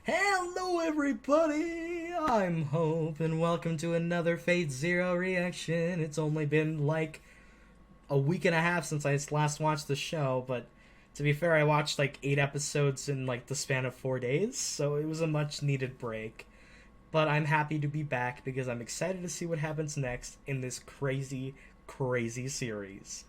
Hello everybody, I'm Hope, and welcome to another Fate Zero reaction. It's only been like a week and a half since I last watched the show, but to be fair, I watched like 8 episodes in like the span of 4 days, so it was a much needed break. But I'm happy to be back because I'm excited to see what happens next in this crazy, crazy series.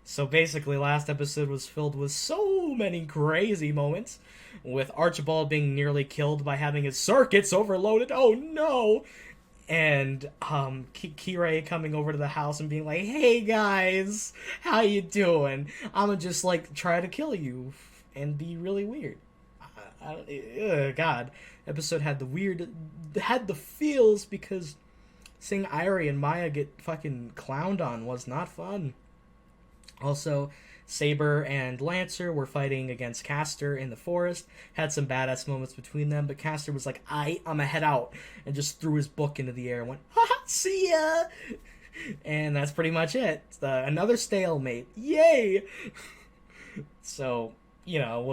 So basically, last episode was filled with so many crazy moments, with Archibald being nearly killed by having his circuits overloaded. Oh no! And Kirei coming over to the house and being like, "Hey guys, how you doing? I'ma just like try to kill you and be really weird." God, episode had the feels because seeing Irie and Maya get fucking clowned on was not fun. Also, Saber and Lancer were fighting against Castor in the forest. Had some badass moments between them, but Castor was like, I'ma head out, and just threw his book into the air and went, haha, see ya! And that's pretty much it. Another stalemate. Yay! So, you know,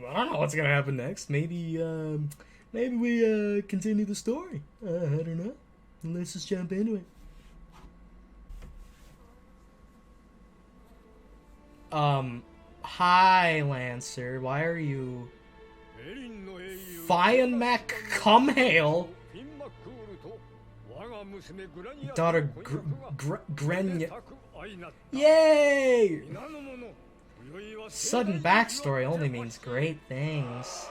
I don't know what's gonna happen next. Maybe we continue the story. I don't know. Let's just jump into it. Hi, Lancer. Why are you... Fianmac Cumhail? Daughter Grenya. Yay! Sudden backstory only means great things.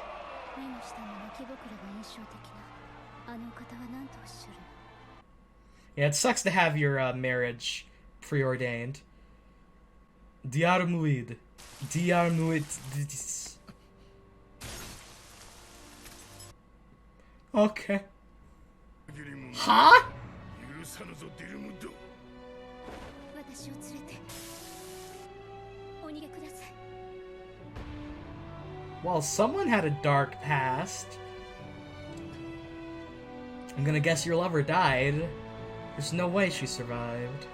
Yeah, it sucks to have your marriage preordained. Diarmuid. Okay. Huh? Well, someone had a dark past. I'm gonna guess your lover died. There's no way she survived.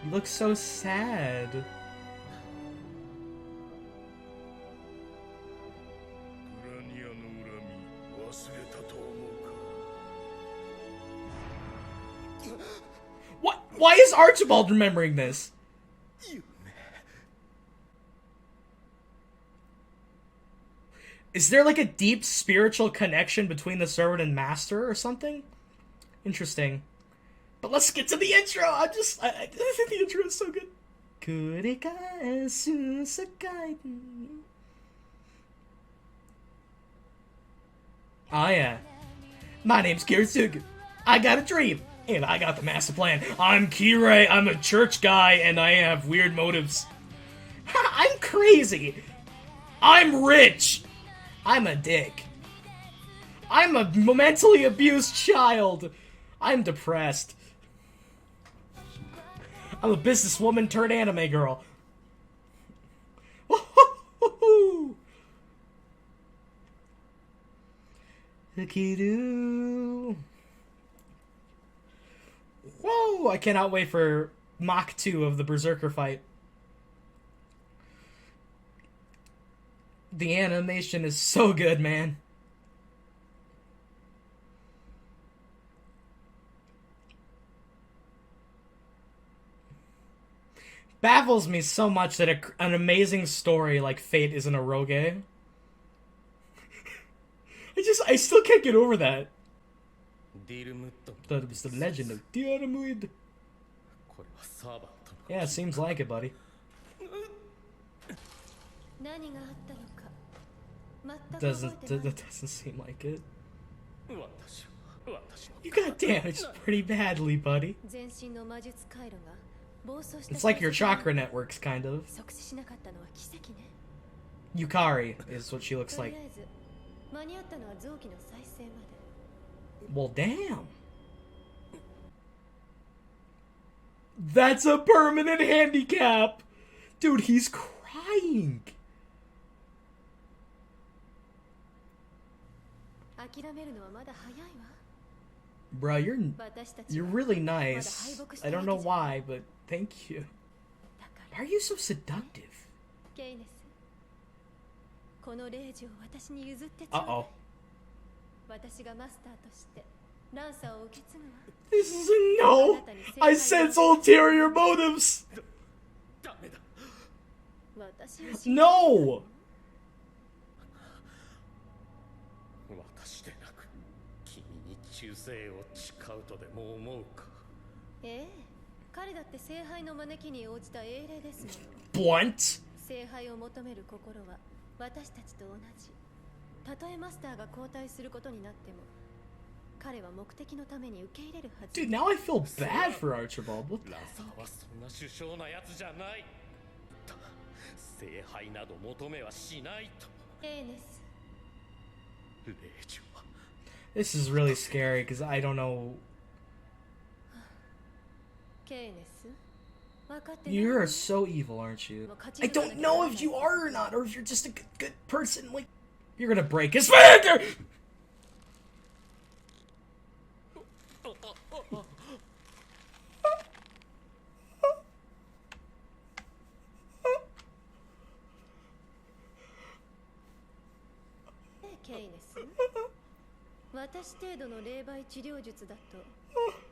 You look so sad. What? Why is Archibald remembering this? Is there like a deep spiritual connection between the servant and master or something? Interesting. But let's get to the intro. I think the intro is so good. Oh yeah. My name's Kiritsugu. I got a dream, and I got the master plan. I'm Kirei, I'm a church guy, and I have weird motives. I'm crazy. I'm rich. I'm a dick. I'm a mentally abused child. I'm depressed. I'm a businesswoman turned anime girl. Whoa! I cannot wait for Mach 2 of the Berserker fight. The animation is so good, man. Baffles me so much that an amazing story like Fate is an eroge. I still can't get over that. That was the legend of Diarmuid. Yeah, seems like it, buddy. That doesn't seem like it. You got damaged pretty badly, buddy. It's like your chakra networks, kind of. Yukari is what she looks like. Well, damn. That's a permanent handicap! Dude, he's crying! Bro, you're really nice. I don't know why, but thank you. Why are you so seductive? ケイネス、このレイジを私に譲ってちょうだい。Uh-oh. 私がマスターとしてランサーを受け継ぐわ。 This is a no! I sense ulterior motives! 私は No! 私でなく君に忠誠を誓うとでも思うか。ええ、彼だって聖杯の招きに応じた英霊ですもの。 Blunt? 聖杯を求める心は私たちと同じ。たとえマスターが交代することになっても、彼は目的のために受け入れるはず。 Dude, now I feel bad for Archibald. What the ランサーはそんな殊勝なやつじゃない。聖杯など求めはしないと。ケイネス、レイジは This is really scary because I don't know. ケイネス、分かってない。 You are so evil, aren't you? I don't know if you are or not, or if you're just a good person. Like, you're gonna break his finger! ケイネス、私程度の霊媒治療術だと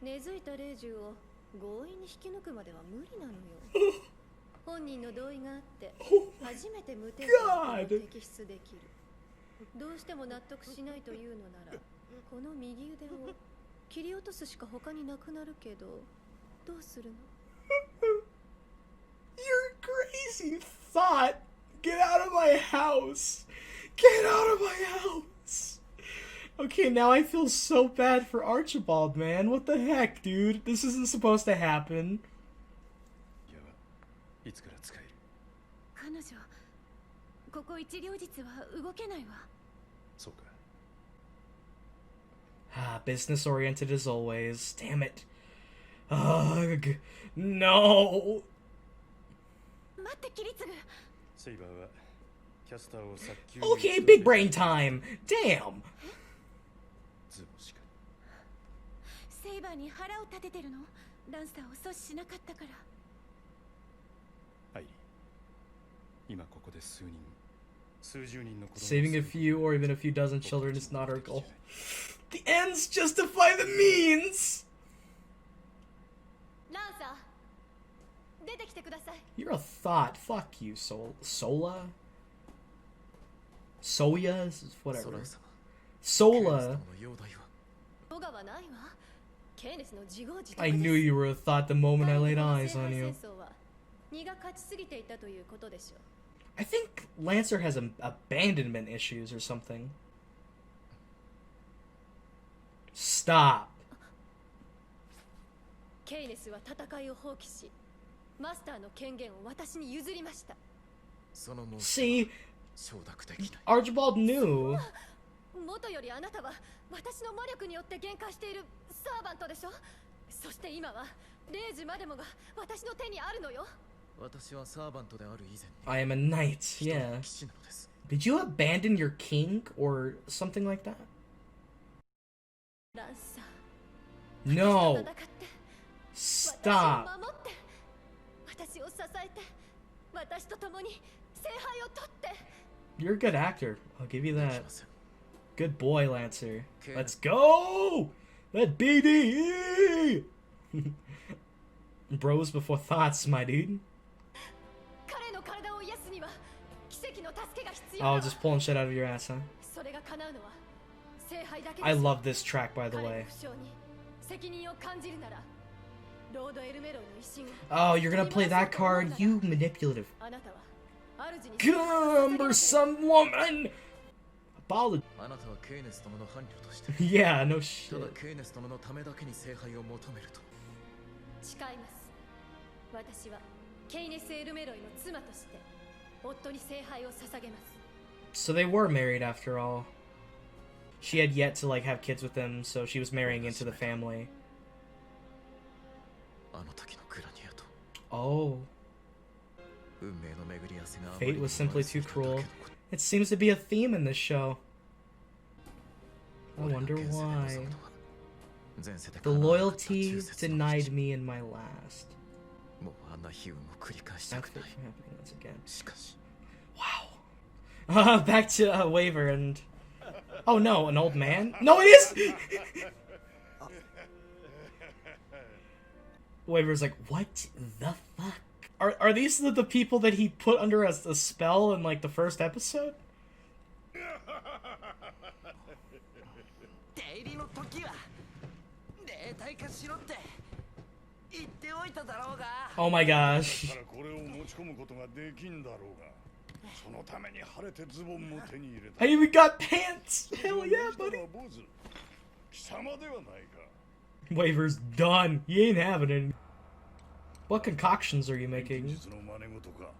根付いた霊獣を強引に引き抜くまでは無理なのよ。本人の同意があって初めて無抵抗を摘出できる。どうしても納得しないというのなら、この右腕を切り落とすしか他になくなるけど、どうするの？ You're crazy thought! Get out of my house! Get out of my house! Okay, now I feel so bad for Archibald, man. What the heck, dude? This isn't supposed to happen. いつから使える？彼女、ここ一両日は動けないわ。そうか。 Ah, business oriented as always. Damn it. Ugh. No! 待って、キリツグ。セイバーはキャスターを早急に Okay, big brain time! Damn! ズボしか。セイバーに腹を立ててるの？ランサーを阻止しなかったから。はい。今ここで数十人の子供を Saving a few or even a few dozen children is not our goal. The ends justify the means! ランサー、出てきてください。 You're a thought. Fuck you, Sola? Soya? Whatever. Sola. ヨガはないわ。ケイネスの自業自得 I です。 knew you were a thought the moment I laid eyes on you. 戦争は荷が勝ちすぎていたということでしょう。 I think Lancer has abandonment issues or something. Stop. ケイネスは戦いを放棄し、マスターの権限を私に譲りました。 See, Archibald knew. 元よりあなたは私の魔力によって限界しているサーバントでしょ。そして今は0時までもが私の手にあるのよ。 I am a knight, yeah. Did you abandon your king or something like that? ランサー、 No. 戦って、 Stop. 私を守って、私を支えて、私と共に聖杯を取って。 You're a good actor. I'll give you that. Good boy, Lancer. Let's go! Let BDE! Bros before thoughts, my dude. 彼の体を癒すには奇跡の助けが必要 Oh, だわ。 just pulling shit out of your ass, huh? それが叶うのは聖杯だけです。 I love this track, by the 彼の way. 負傷に責任を感じるなら、ロードエルメロイの威信を。 Oh, you're gonna play that card? You manipulative. あなたは主に Cumbersome woman! Apology. あなたはケイネス様の伴侶として Yeah, no た shit. だケイネス様のためだけに聖杯を求めると。誓います。私はケイネス・エルメロイの妻として夫に聖杯を捧げます。 So they were married after all. She had yet to like have kids with him, so she was marrying into the family. あの時のグラニアと Oh, 運命の巡り合わせがあま fate りにも was simply 悪す too ぎただけの cruel. こと It seems to be a theme in this show. I 俺が wonder 現世で望 why. むのは前世で The 叶わなかった loyalty 忠節の道 denied me in my last. もうあのな悲運を繰り返した That's くない。 happening once again. しかし Wow. Back to Waver and... Oh no, an old man? No, it is! Waver's like, what the fuck? Are these the people that he put under a spell in like the first episode? 出入りの時は霊体化しろって言っておいただろうが。 Oh my gosh. からこれを持ち込むことができんだろうが、そのために晴れてズボンも手に入れた。 I even got pants! Hell yeah, buddy! 坊主、貴様ではないか。 Waver's done. He ain't having it. What concoctions are you 現 making? 実の真似事か。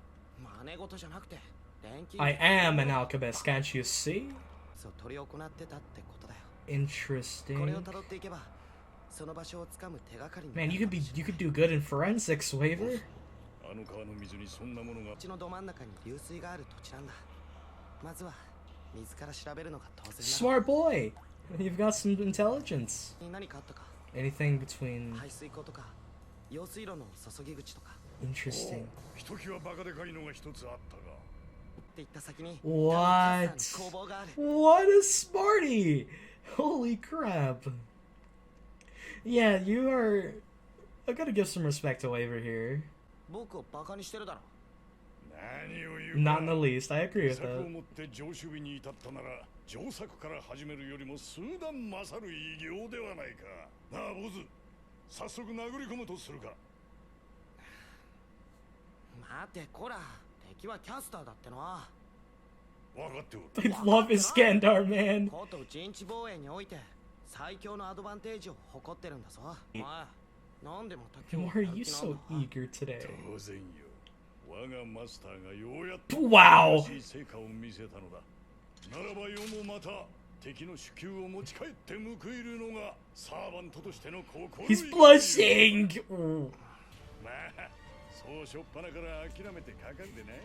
真似事じゃなくて錬金 I am an alchemist, can't you see? そう取り行ってたってことだよ。 Interesting. これを辿っていけばその場所をつかむ手がかりにな Man, る you could do good in forensics, Waver. あの川の水にそんなものが。うちのど真ん中に流水がある土地なんだ。まずは水から調べるのが当然だ。 Smart boy. You've got some intelligence. 何かあったか。 Anything between... 排水溝とか用水路の注ぎ口とか。 Interesting. ひときわバカでかいのが一つあったが。って言った先に What? 工房がある。 What a smarty! Holy crap. Yeah, you are... I gotta give some respect to Waver here. 僕をバカにしてるだろ。何を言うか。 Not in the least. I agree with 策を that. 持って上手日に至ったなら、上策から始めるよりも数段勝る偉業ではないか。なあ、坊主、早速殴り込むとするか。待てこら、敵はキャスターだってのは。分かっておる。 I love Iskandar, man. こと陣地防衛において最強のアドバンテージを誇ってるんだぞ。お前、なんでまた今 Why 日 are you so eager today? 当然よ。我がマスターがようやっと Wow. 新しい成果を見せたのだ。ならばよもまた敵の手球を持ち帰って報いるのがサーバントとしての心意気。 He's blushing. Ooh. まあ、そうしょっぱなから諦めてかかんでない。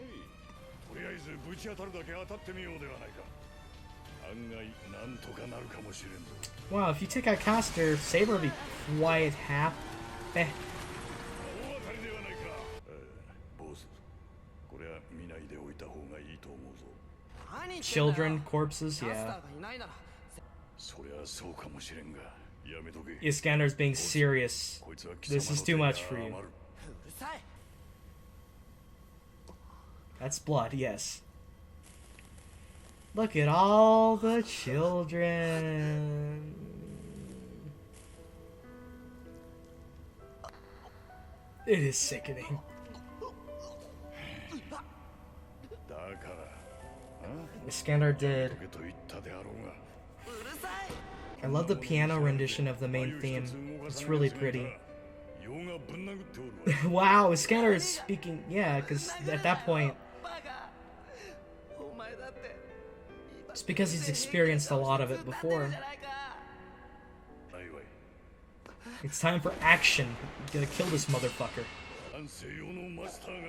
とりあえずぶち当たるだけ当たってみようではないか。案外なんとかなるかもしれんぞ。 Wow, if you take out Caster, Saber would be quite happy. 大当たりではないか。ボス、これは見ないでおいた方がいいと思うぞ。何言ってんだよ。 Children, corpses, キャスタ yeah. ーがいないなら。そりゃそうかもしれんが、やめとけ。 Iskandar's being serious. こいつは貴様の This is too much for う you. るさい。 That's blood, yes. Look at all the children. It is sickening. だから、 Iskandar did. とけと言ったであろうが。うるさい。 I love the piano rendition of the main theme. It's really pretty. 用がぶん殴っておるわ。 Wow, Iskandar is speaking. Yeah, because at that point, バカ。お前だって。 it's because he's experienced a lot of it before. じゃないか。ないわい。 It's time for action. You gotta kill this motherfucker. 男性用のマスターが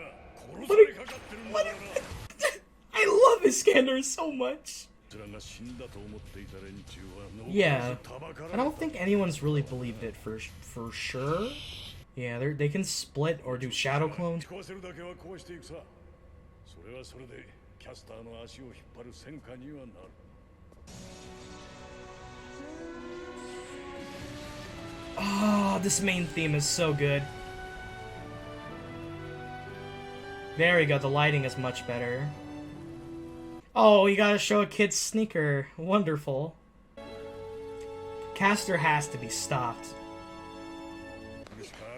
殺されかかってるんだからな。 I love Iskandar so much. 奴らが死んだと思っていた連中は脳 Yeah, 幹たばから I don't think anyone's really believed it for sure. Yeah, they can split or do shadow clones. 壊せるだけは壊していくさ。それはそれでキャスターの足を引っ張る戦果にはなる。 Oh, this main theme is so good. There we go, the lighting is much better. Oh, you gotta show a kid's sneaker. Wonderful. Caster has to be stopped.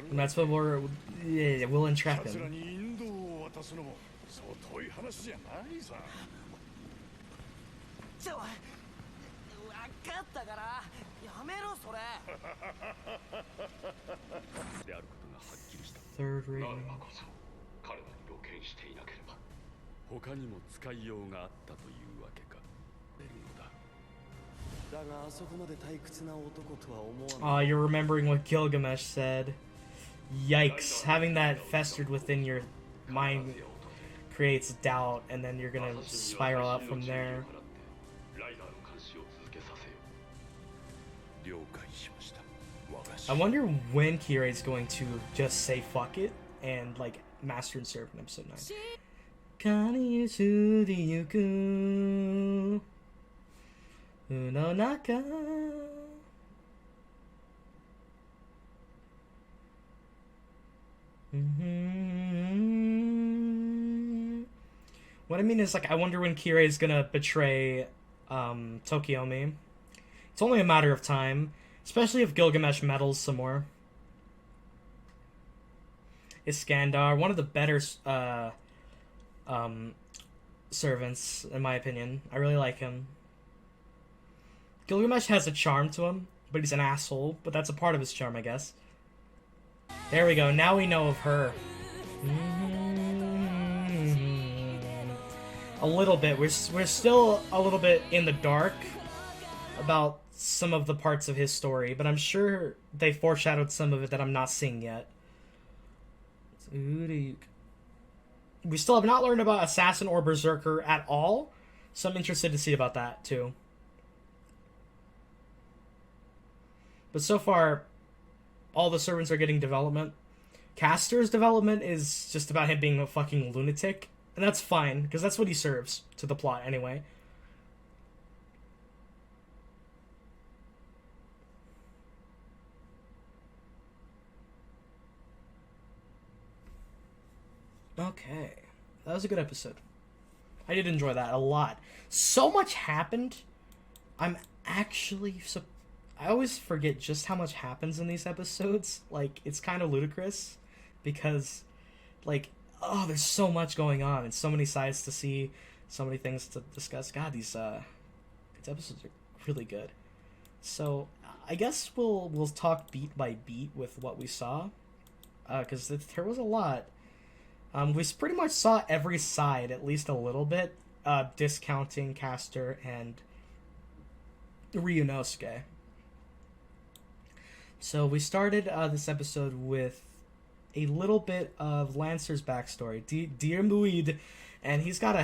And that's what we'll entrap 奴ら him. に引導を渡すのもそう遠い話じゃないさ。ちょ、わかったからやめろそれ。であることがはっきりした。 Third な rating. らばこそ彼らに露見していなければ他にも使いようがあったというわけか。出るのだ。だがあそこまで退屈な男とは思わない。 You're remembering what Gilgamesh said. Yikes. Having that festered within your mind creates doubt, and then you're gonna spiral out from there. ライダーの監視を続けさせよ。了解しました。我が I wonder when Kira's going to just say fuck it. and like Master and Servant in episode 9. Karyusu de yuku uno naka. What I mean is, like, I wonder when Kirei is gonna betray Tokiomi. It's only a matter of time, especially if Gilgamesh meddles some more. Iskandar, one of the better servants, in my opinion. I really like him. Gilgamesh has a charm to him, but he's an asshole. But that's a part of his charm, I guess. There we go. Now we know of her. A little bit. We're still a little bit in the dark about some of the parts of his story, but I'm sure they foreshadowed some of it that I'm not seeing yet. We still have not learned about Assassin or Berserker at all, so I'm interested to see about that too. But so far, all the servants are getting development. Castor's development is just about him being a fucking lunatic, and that's fine, because that's what he serves to the plot anyway. Okay. That was a good episode. I did enjoy that a lot. So much happened. I'm actually... I always forget just how much happens in these episodes. Like, it's kind of ludicrous. Because, like, oh, there's so much going on. And so many sides to see. So many things to discuss. God, these episodes are really good. So, I guess we'll talk beat by beat with what we saw. Because there was a lot. We pretty much saw every side, at least a little bit, discounting Castor and Ryunosuke. So we started this episode with a little bit of Lancer's backstory. Dear Muid, and he's got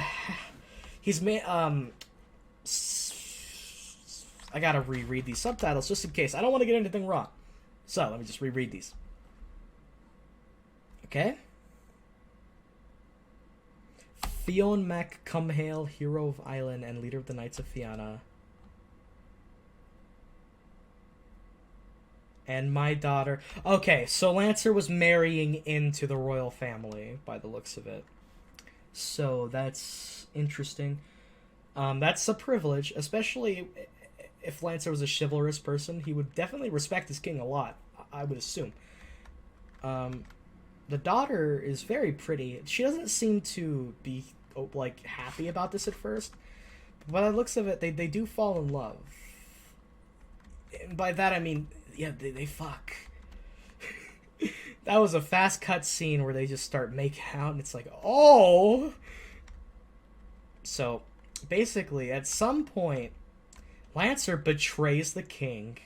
he's made, I gotta reread these subtitles just in case. I don't want to get anything wrong. So, let me just reread these. Okay? Fionn Mac Cumhale, hero of Island and leader of the Knights of Fianna. And my daughter... Okay, so Lancer was marrying into the royal family, by the looks of it. So, that's interesting. That's a privilege, especially if Lancer was a chivalrous person. He would definitely respect his king a lot, I would assume. The daughter is very pretty. She doesn't seem to be, like, happy about this at first. But by the looks of it, they do fall in love. And by that, I mean... Yeah, they fuck. That was a fast cut scene where they just start making out, and it's like, oh! So, basically, at some point, Lancer betrays the king.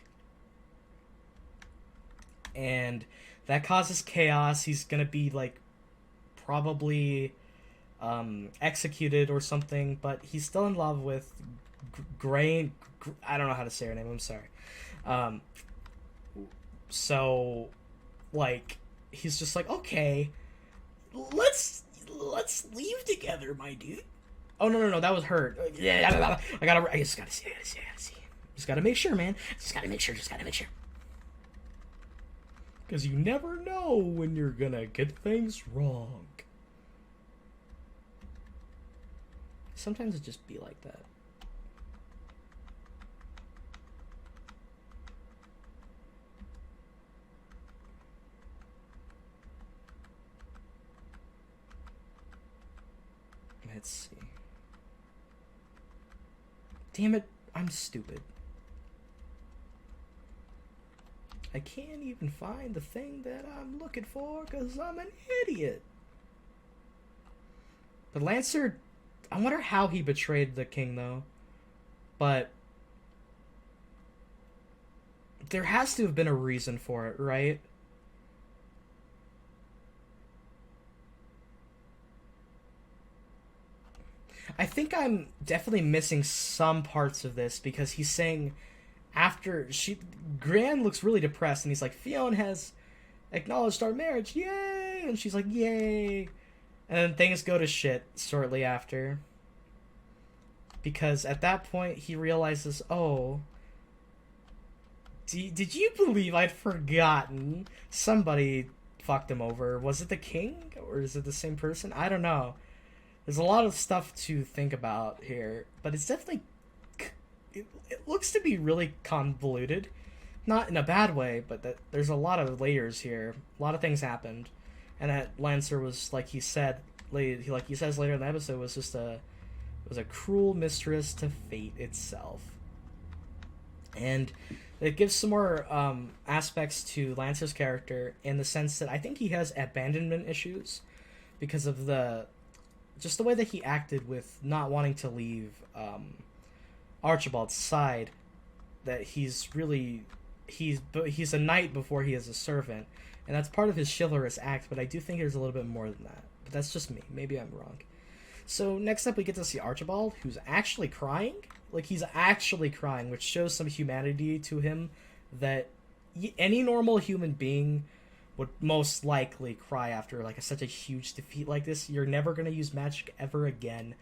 And that causes chaos. He's gonna be, like, probably executed or something, but he's still in love with Grain. I don't know how to say her name, I'm sorry. So, like, he's just like, okay, let's leave together, my dude. Oh, no, that was her. I just gotta see. Just gotta make sure, man. Just gotta make sure. Because you never know when you're gonna get things wrong. Sometimes it just be like that. Let's see. Damn it, I'm stupid. I can't even find the thing that I'm looking for because I'm an idiot. But Lancer, I wonder how he betrayed the king, though. But there has to have been a reason for it, right? I think I'm definitely missing some parts of this because he's saying Gran looks really depressed and he's like, Fionn has acknowledged our marriage, yay! yay! And she's like, yay! And then things go to shit shortly after. Because at that point, he realizes, oh, did you believe I'd forgotten? Somebody fucked him over. Was it the king? Or is it the same person? I don't know. There's a lot of stuff to think about here. But it's definitely... It looks to be really convoluted. Not in a bad way, but that there's a lot of layers here. A lot of things happened. And that Lancer was, like he said, like he says later in the episode, was just a cruel mistress to fate itself. And it gives some more aspects to Lancer's character in the sense that I think he has abandonment issues because of the way that he acted with not wanting to leave Archibald's side. That he's a knight before he is a servant, and that's part of his chivalrous act. But I do think there's a little bit more than that. But that's just me. Maybe I'm wrong. So next up, we get to see Archibald, who's actually crying. Like, he's actually crying, which shows some humanity to him that any normal human being would most likely cry after like such a huge defeat like this. You're never gonna use magic ever again,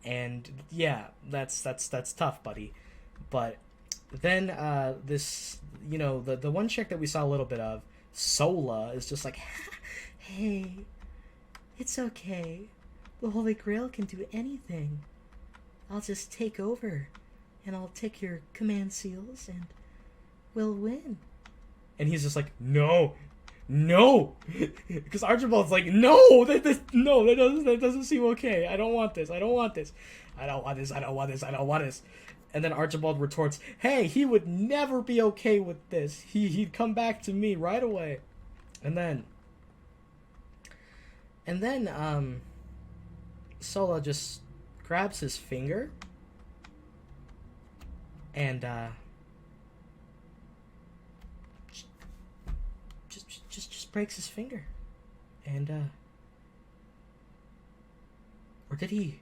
and yeah, that's tough, buddy. But then this, you know, the one chick that we saw a little bit of, Sola, is just like, hey, it's okay. The Holy Grail can do anything. I'll just take over, and I'll take your command seals, and we'll win. And he's just like, no, because Archibald's like, no, that doesn't seem okay. I don't want this. And then Archibald retorts, hey, he would never be okay with this. He'd come back to me right away. And then Sola just grabs his finger and just breaks his finger. And or did he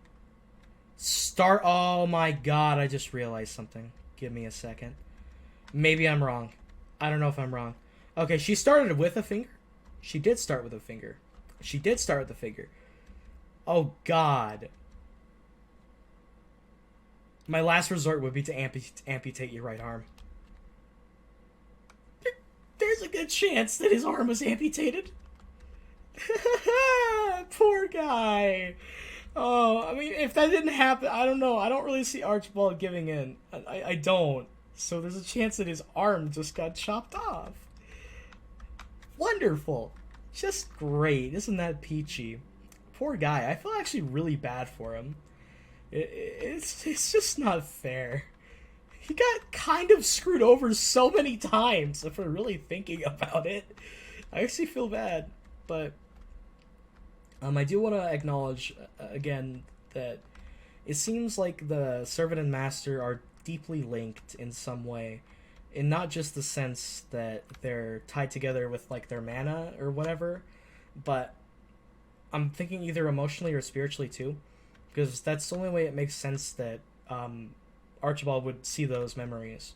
start? Oh my god, I just realized something. Give me a second. Maybe I'm wrong. I don't know if I'm wrong. Okay, she started with a finger. She did start with a finger. Oh god. My last resort would be to amputate your right arm. There's a good chance that his arm was amputated. Poor guy. Oh, I mean, if that didn't happen, I don't know. I don't really see Archibald giving in. I don't. So there's a chance that his arm just got chopped off. Wonderful. Just great. Isn't that peachy? Poor guy. I feel actually really bad for him. It's just not fair. He got kind of screwed over so many times, if we're really thinking about it. I actually feel bad. But I do want to acknowledge, again, that it seems like the Servant and Master are deeply linked in some way. In not just the sense that they're tied together with, like, their mana or whatever, but I'm thinking either emotionally or spiritually, too. Because that's the only way it makes sense that Archibald would see those memories.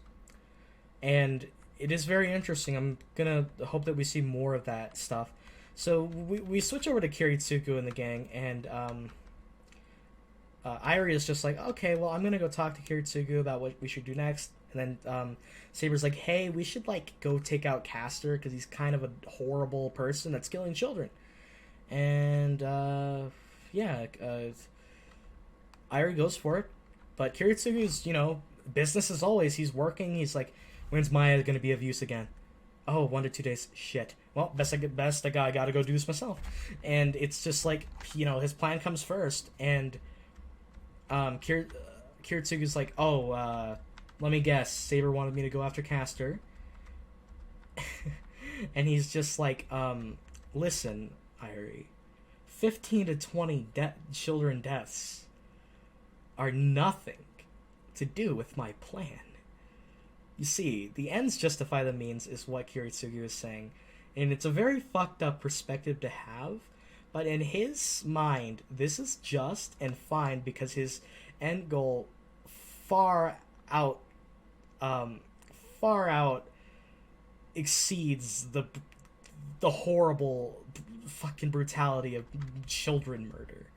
And it is very interesting. I'm gonna hope that we see more of that stuff. So we switch over to Kiritsugu and the gang, and Irie is just like, okay, well, I'm gonna go talk to Kiritsugu about what we should do next. And then Saber's like, hey, we should, like, go take out Castor, because he's kind of a horrible person that's killing children. And, Irie goes for it. But Kiritsugu's, you know, business as always. He's working. He's like, when's Maya gonna be of use again? Oh, 1 to 2 days. Shit. Well, I gotta go do this myself. And it's just like, you know, his plan comes first. And Kiritsugu's like, oh, let me guess. Saber wanted me to go after Castor. And he's just like, listen, Irie, 15 to 20 children deaths are nothing to do with my plan. You see, the ends justify the means is what Kiritsugu is saying. And it's a very fucked up perspective to have. But in his mind, this is just and fine because his end goal far out exceeds the horrible fucking brutality of children murder.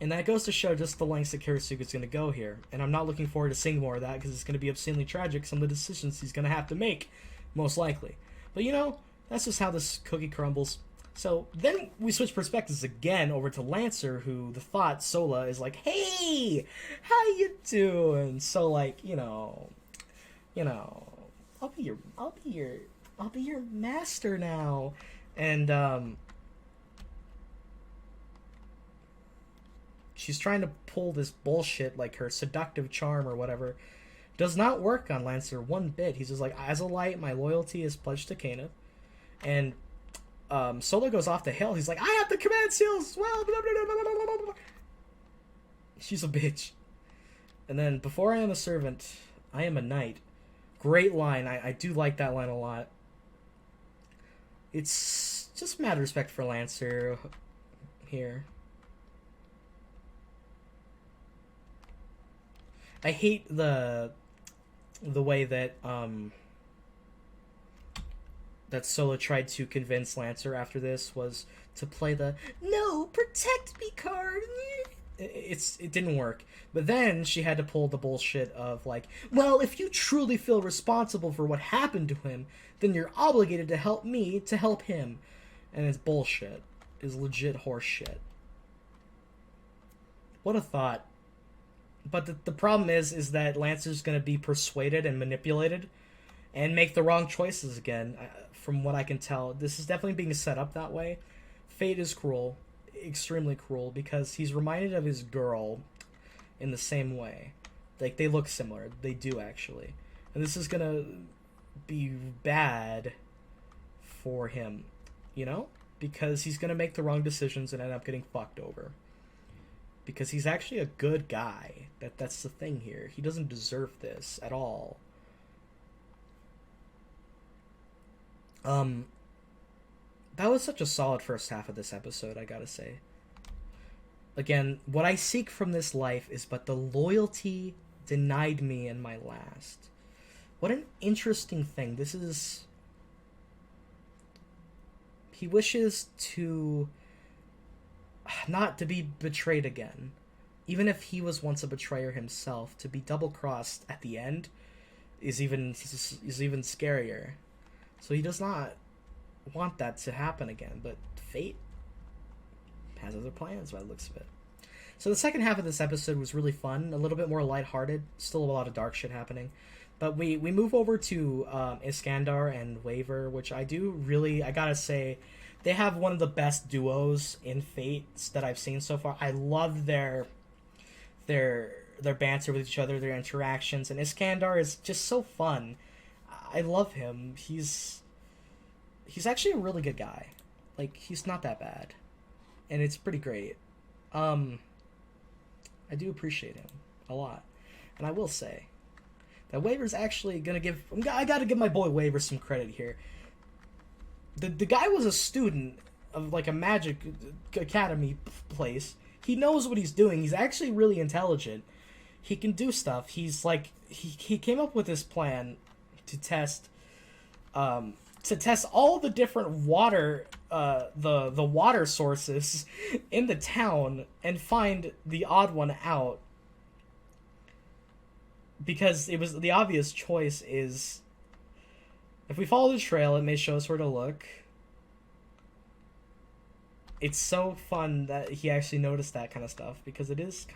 And that goes to show just the lengths that Kiritsugu is going to go here. And I'm not looking forward to seeing more of that because it's going to be obscenely tragic, some of the decisions he's going to have to make, most likely. But you know, that's just how this cookie crumbles. So then we switch perspectives again over to Lancer, who the thought Sola is like, "Hey, how you doing?" So like, you know, I'll be your master now. And she's trying to pull this bullshit, like her seductive charm or whatever. Does not work on Lancer one bit. He's just like, as a light, my loyalty is pledged to Kayneth. And Sola goes off the hill. He's like, I have the command seals as well. Blah, blah, blah, blah, blah, blah. She's a bitch. And then, before I am a servant, I am a knight. Great line. I do like that line a lot. It's just mad respect for Lancer here. I hate the way that that Sola tried to convince Lancer after this was to play the "no, protect me" card. It didn't work. But then she had to pull the bullshit of like, well, if you truly feel responsible for what happened to him, then you're obligated to help me to help him. And it's bullshit. It's legit horse shit. What a thought. But the problem is that Lancer's going to be persuaded and manipulated and make the wrong choices again. From what I can tell, this is definitely being set up that way. Fate is cruel, extremely cruel, because he's reminded of his girl in the same way. Like, they look similar. They do, actually. And this is going to be bad for him, you know? Because he's going to make the wrong decisions and end up getting fucked over. Because he's actually a good guy. That's the thing here. He doesn't deserve this at all. That was such a solid first half of this episode, I gotta say. Again, what I seek from this life is but the loyalty denied me in my last. What an interesting thing. This is... He wishes to... not to be betrayed again. Even if he was once a betrayer himself, to be double-crossed at the end is even scarier. So he does not want that to happen again, but fate has other plans by the looks of it. So the second half of this episode was really fun, a little bit more lighthearted, still a lot of dark shit happening. But we move over to Iskandar and Waver, which I gotta say, they have one of the best duos in Fates that I've seen so far. I love their banter with each other, their interactions, and Iskandar is just so fun. I love him. He's actually a really good guy. Like, he's not that bad. And it's pretty great. I do appreciate him a lot. And I will say that Waver's actually gonna I gotta give my boy Waver some credit here. The guy was a student of like a magic academy place. He knows what he's doing. He's actually really intelligent. He can do stuff. He's like he came up with this plan to test all the different water the water sources in the town and find the odd one out. Because it was the obvious choice is if we follow the trail, it may show us where to look. It's so fun that he actually noticed that kind of stuff because it is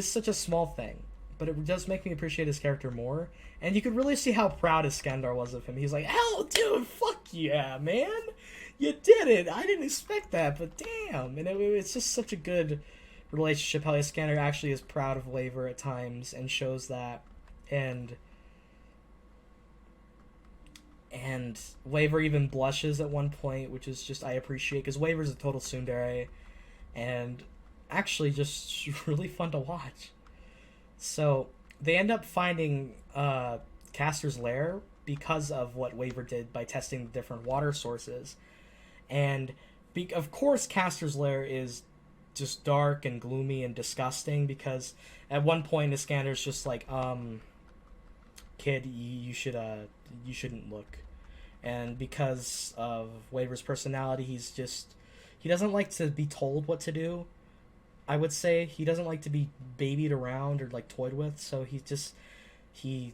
such a small thing, but it does make me appreciate his character more. And you could really see how proud Iskandar was of him. He's like, hell, dude, fuck yeah, man. You did it. I didn't expect that, but damn. And it's just such a good relationship how Iskandar actually is proud of Waver at times and shows that. And Waver even blushes at one point, which is just I appreciate because Waver's a total tsundere and actually just really fun to watch. So they end up finding Castor's lair because of what Waver did by testing the different water sources. And of course Castor's lair is just dark and gloomy and disgusting because at one point Iskandar's just like, kid, you shouldn't look. And because of Waver's personality, he doesn't like to be told what to do. I would say he doesn't like to be babied around or like toyed with, so he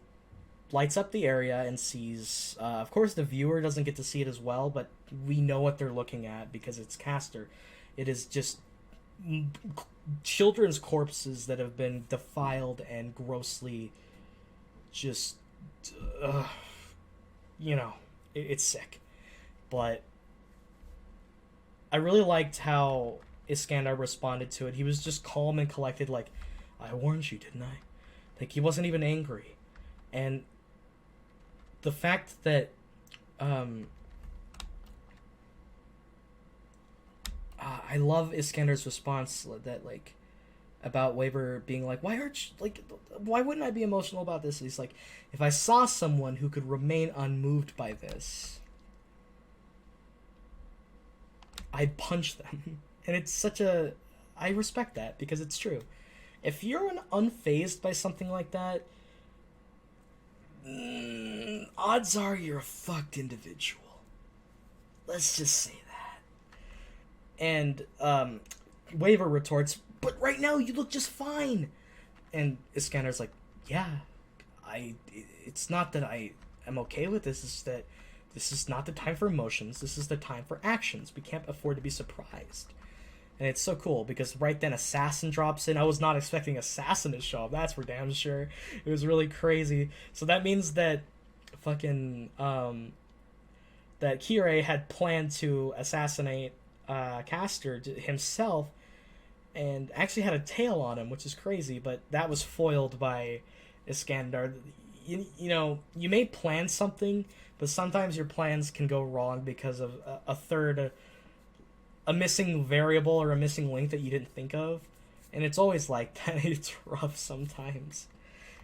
lights up the area and sees, of course the viewer doesn't get to see it as well, but we know what they're looking at because it's Caster. It is just children's corpses that have been defiled and grossly just, it's sick. But I really liked how Iskandar responded to it. He was just calm and collected, like, I warned you, didn't I? Like, he wasn't even angry. And the fact that I love Iskandar's response that, like, about Waver being like, why wouldn't I be emotional about this? He's like, if I saw someone who could remain unmoved by this, I'd punch them. And it's I respect that because it's true. If you're unfazed by something like that, odds are you're a fucked individual. Let's just say that. And Waver retorts, but right now you look just fine. And Iskandar's like, yeah, it's not that I am okay with this, it's that this is not the time for emotions, this is the time for actions. We can't afford to be surprised. And it's so cool because right then Assassin drops in. I was not expecting Assassin to show up, that's for damn sure. It was really crazy. So that means that fucking that Kirei had planned to assassinate Caster himself and actually had a tail on him, which is crazy, but that was foiled by Iskandar. You know, you may plan something, but sometimes your plans can go wrong because of a missing variable or a missing link that you didn't think of. And it's always like that. It's rough sometimes.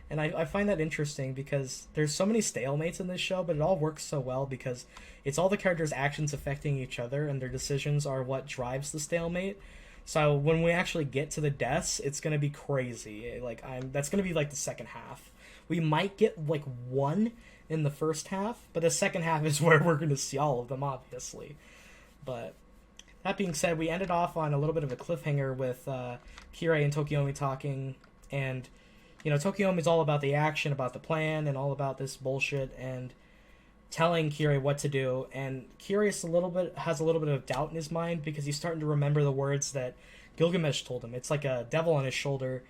And I find that interesting because there's so many stalemates in this show, but it all works so well because it's all the characters' actions affecting each other, and their decisions are what drives the stalemate. So when we actually get to the deaths, it's going to be crazy. That's going to be like the second half. We might get like one in the first half, but the second half is where we're going to see all of them, obviously. But that being said, we ended off on a little bit of a cliffhanger with Kirei and Tokiomi talking, and Tokiomi's all about the action, about the plan, and all about this bullshit, and telling Kirei what to do. And Kirei has a little bit of doubt in his mind because he's starting to remember the words that Gilgamesh told him. It's like a devil on his shoulder.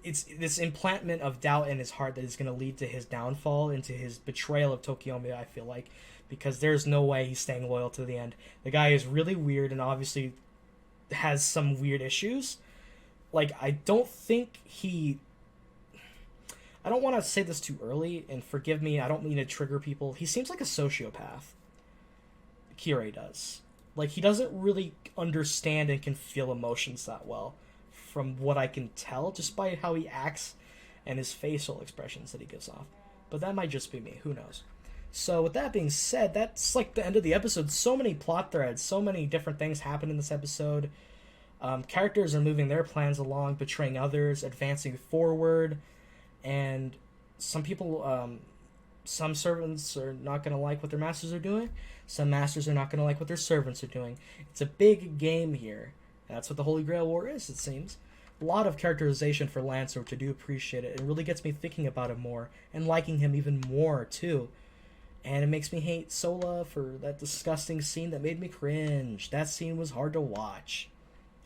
It's this implantment of doubt in his heart that is going to lead to his downfall, into his betrayal of Tokiomi, I feel like, because there's no way he's staying loyal to the end. The guy is really weird and obviously has some weird issues. Like, I don't want to say this too early, and forgive me, I don't mean to trigger people. He seems like a sociopath. Kirei does. Like, he doesn't really understand and can feel emotions that well, from what I can tell, just by how he acts and his facial expressions that he gives off. But that might just be me, who knows. So with that being said, that's like the end of the episode. So many plot threads, so many different things happen in this episode. Characters are moving their plans along, betraying others, advancing forward, and some people, some servants are not going to like what their masters are doing. Some masters are not going to like what their servants are doing. It's a big game here. That's what the Holy Grail War is, it seems. A lot of characterization for Lancer, which I do appreciate it. It really gets me thinking about him more, and liking him even more, too. And it makes me hate Sola for that disgusting scene that made me cringe. That scene was hard to watch.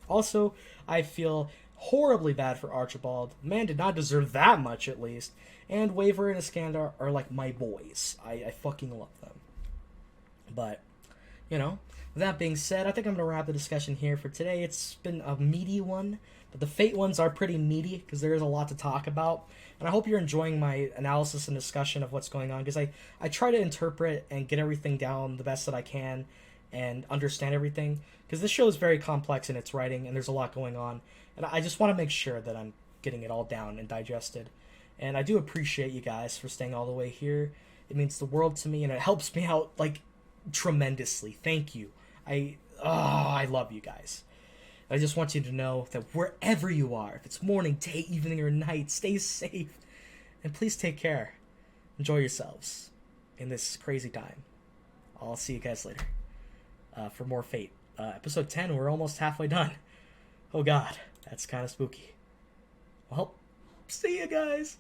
Also, I feel horribly bad for Archibald. The man did not deserve that much, at least. And Waver and Iskandar are like my boys. I fucking love them. But, with that being said, I think I'm going to wrap the discussion here for today. It's been a meaty one, but the Fate ones are pretty meaty because there is a lot to talk about. And I hope you're enjoying my analysis and discussion of what's going on, because I try to interpret and get everything down the best that I can and understand everything, because this show is very complex in its writing and there's a lot going on. And I just want to make sure that I'm getting it all down and digested. And I do appreciate you guys for staying all the way here. It means the world to me, and it helps me out, like, tremendously. Thank you. I love you guys. I just want you to know that wherever you are, if it's morning, day, evening, or night, stay safe. And please take care. Enjoy yourselves in this crazy time. I'll see you guys later for more Fate. Episode 10, we're almost halfway done. Oh god, that's kind of spooky. Well, see you guys.